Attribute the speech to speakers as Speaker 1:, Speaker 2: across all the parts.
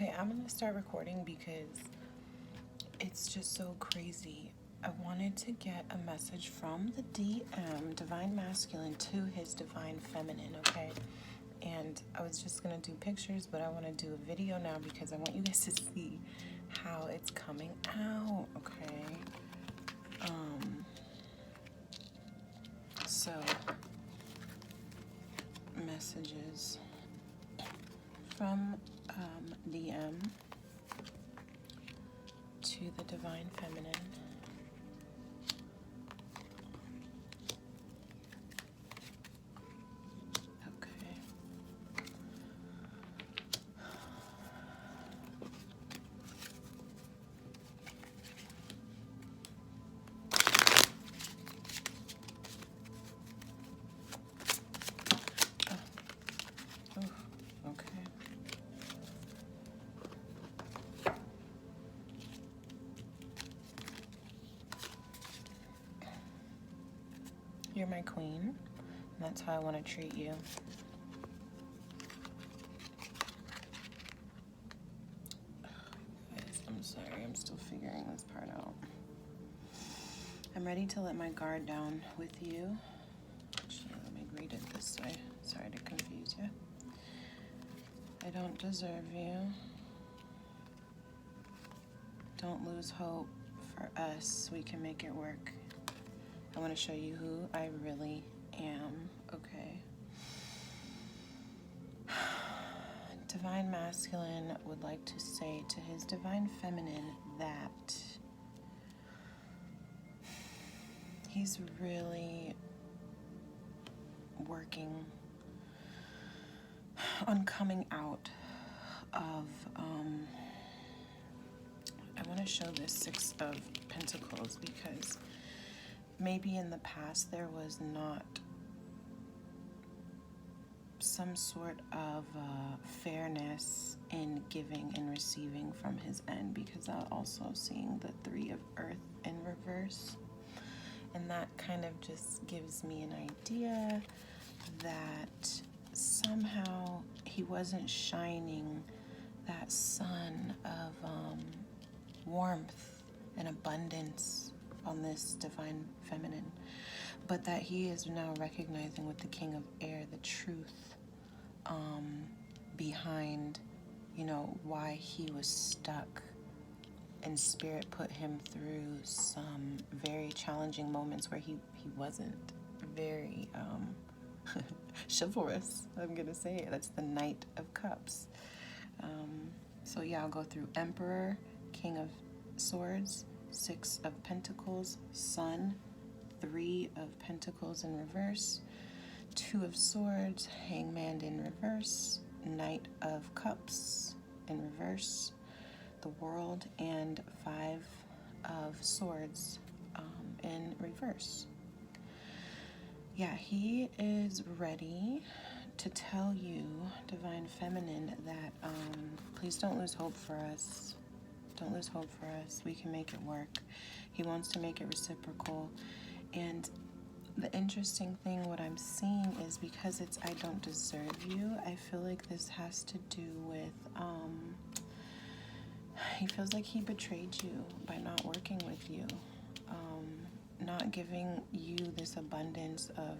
Speaker 1: Okay, I'm gonna start recording because it's just so crazy. I wanted to get a message from the DM, Divine Masculine, to his Divine Feminine, okay? And I was just gonna do pictures, but I wanna do a video now because I want you guys to see how it's coming out, okay? So, messages from DM to the Divine Feminine. Okay. Oh, okay. You're my queen, and that's how I want to treat you. Guys, I'm sorry, I'm still figuring this part out. I'm ready to let my guard down with you. Actually, let me read it this way. Sorry to confuse you. I don't deserve you. Don't lose hope. For us, we can make it work. I want to show you who I really am, okay? Divine Masculine would like to say to his Divine Feminine that he's really working on coming out of, I want to show this Six of Pentacles because maybe in the past there was not some sort of fairness in giving and receiving from his end, because I'm also seeing the Three of Earth in reverse, and that kind of just gives me an idea that somehow he wasn't shining that sun of warmth and abundance on this Divine Feminine, but that he is now recognizing with the King of Air the truth behind, you know, why he was stuck, and Spirit put him through some very challenging moments where he wasn't very chivalrous. I'm gonna say it. That's the Knight of Cups. So yeah, I'll go through Emperor, King of Swords, Six of Pentacles, Sun, Three of Pentacles in reverse, Two of Swords, Hangman in reverse, Knight of Cups in reverse, the World, and Five of Swords in reverse. Yeah, he is ready to tell you, Divine Feminine, that please don't lose hope for us. Don't lose hope for us. We can make it work. He wants to make it reciprocal. And the interesting thing, what I'm seeing is because it's I don't deserve you, I feel like this has to do with, he feels like he betrayed you by not working with you, not giving you this abundance of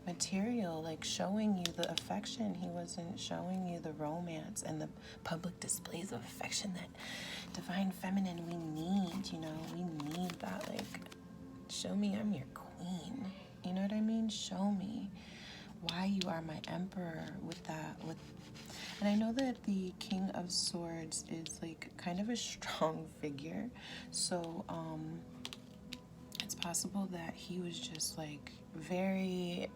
Speaker 1: material, like showing you the affection. He wasn't showing you the romance and the public displays of affection that Divine Feminine we need, you know, we need that, like, show me I'm your queen, you know what I mean? Show me why you are my emperor with that, and I know that the King of Swords is like kind of a strong figure, so it's possible that he was just like very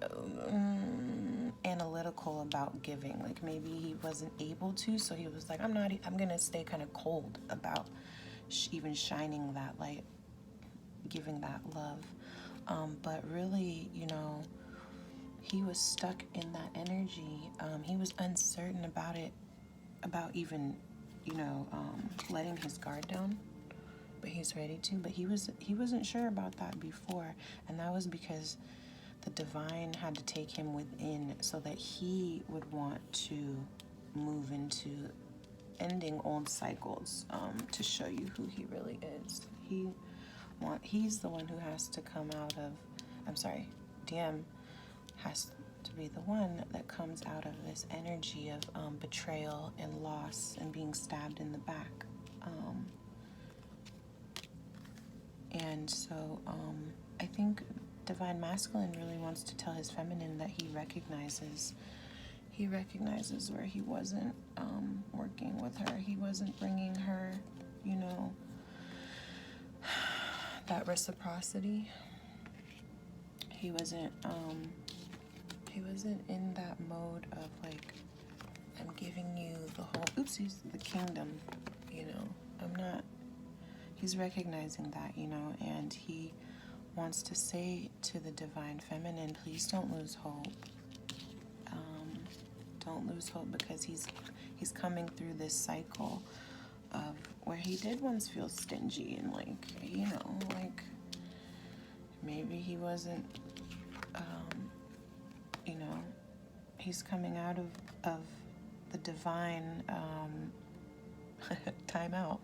Speaker 1: analytical about giving. Like maybe he wasn't able to, so he was like, I'm gonna stay kind of cold about even shining that light, giving that love. But really, you know, he was stuck in that energy. He was uncertain about it, about even, you know, letting his guard down. But he's ready to. But he wasn't sure about that before, and that was because the divine had to take him within so that he would want to move into ending old cycles to show you who he really is. He's the one who has to come out of, I'm sorry, DM has to be the one that comes out of this energy of betrayal and loss and being stabbed in the back. And so I think Divine Masculine really wants to tell his feminine that he recognizes where he wasn't working with her. He wasn't bringing her, you know, that reciprocity. He wasn't in that mode of like, I'm giving you the whole, oopsies, the kingdom, you know. He's recognizing that, you know, and he wants to say to the Divine Feminine, please don't lose hope. Don't lose hope, because he's coming through this cycle of where he did once feel stingy and like, you know, like maybe he wasn't, you know, he's coming out of the divine timeout.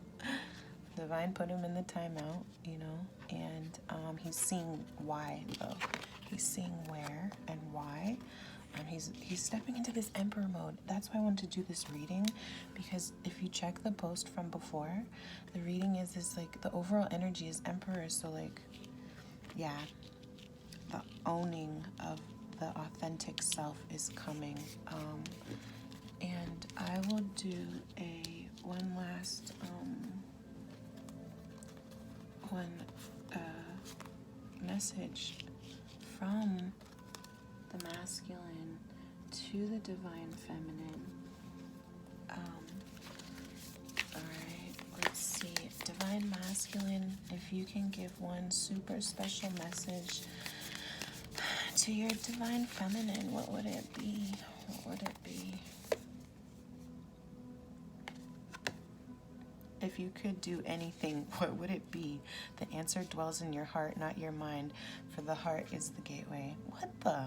Speaker 1: Divine put him in the timeout, you know, and he's seeing why though. He's seeing where and why. He's stepping into this Emperor mode. That's why I wanted to do this reading, because if you check the post from before, the reading is like the overall energy is Emperor. So like, yeah, the owning of the authentic self is coming. And I will do one last message from the masculine to the divine feminine. Alright, let's see. Divine masculine, if you can give one super special message to your divine feminine, what would it be? What would it be? If you could do anything, what would it be? The answer dwells in your heart, not your mind, for the heart is the gateway. What the?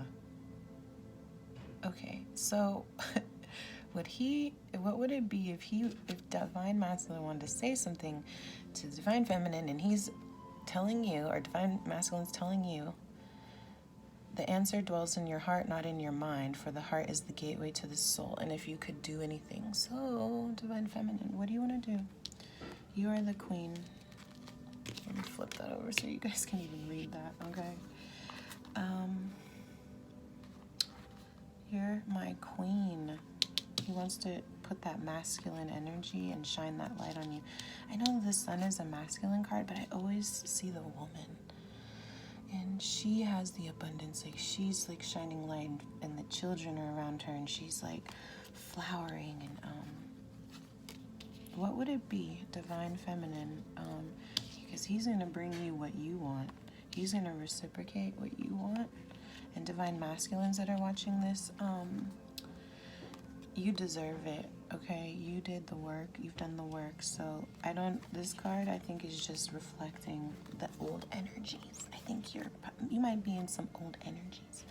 Speaker 1: Okay, so what would it be if Divine Masculine wanted to say something to Divine Feminine and he's telling you, or Divine Masculine's telling you, the answer dwells in your heart, not in your mind, for the heart is the gateway to the soul. And if you could do anything, so Divine Feminine, what do you want to do? You are the queen. Let me flip that over so you guys can even read that, okay? You're my queen. He wants to put that masculine energy and shine that light on you. I know the sun is a masculine card, but I always see the woman. And she has the abundance. Like, she's like shining light, and the children are around her, and she's like flowering. And what would it be, Divine Feminine? Because he's going to bring you what you want. He's going to reciprocate what you want. And Divine Masculines that are watching this, you deserve it, okay? You did the work. You've done the work. So this card, I think, is just reflecting the old energies. I think you might be in some old energies.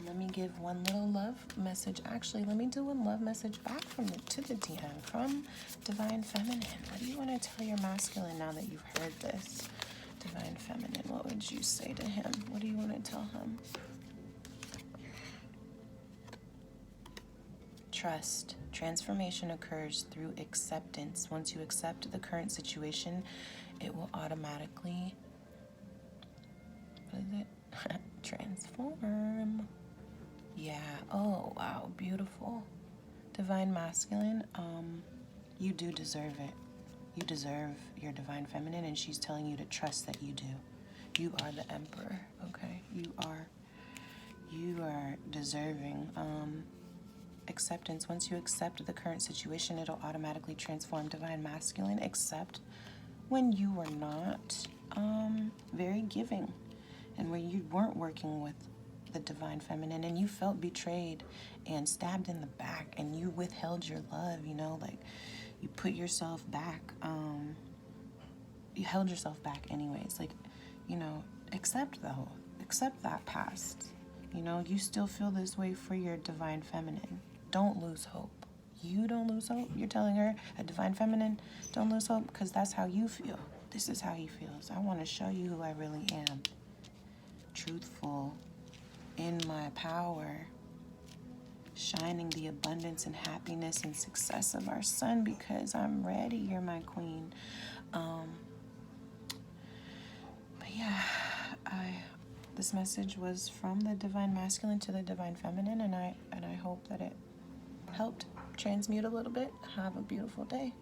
Speaker 1: Let me give one little love message. Actually, let me do one love message back to the DM from Divine Feminine. What do you want to tell your masculine now that you've heard this? Divine Feminine, what would you say to him? What do you want to tell him? Trust. Transformation occurs through acceptance. Once you accept the current situation, it will automatically, what is it? Transform. Yeah. Oh, wow. Beautiful. Divine Masculine, you do deserve it. You deserve your Divine Feminine, and she's telling you to trust that you do. You are the Emperor, okay? You are deserving. Acceptance. Once you accept the current situation, it'll automatically transform. Divine Masculine, except when you were not very giving, and where you weren't working with the Divine Feminine, and you felt betrayed and stabbed in the back, and you withheld your love, you know, like you put yourself back, you held yourself back anyways, like, you know, accept that past, you know, you still feel this way for your Divine Feminine. Don't lose hope. You don't lose hope. You're telling her, a divine feminine, don't lose hope, because that's how you feel. This is how he feels. I want to show you who I really am. Truthful, in my power, shining the abundance and happiness and success of our son, because I'm ready. You're my queen. But yeah, this message was from the divine masculine to the divine feminine, and I hope that it helped transmute a little bit. Have a beautiful day.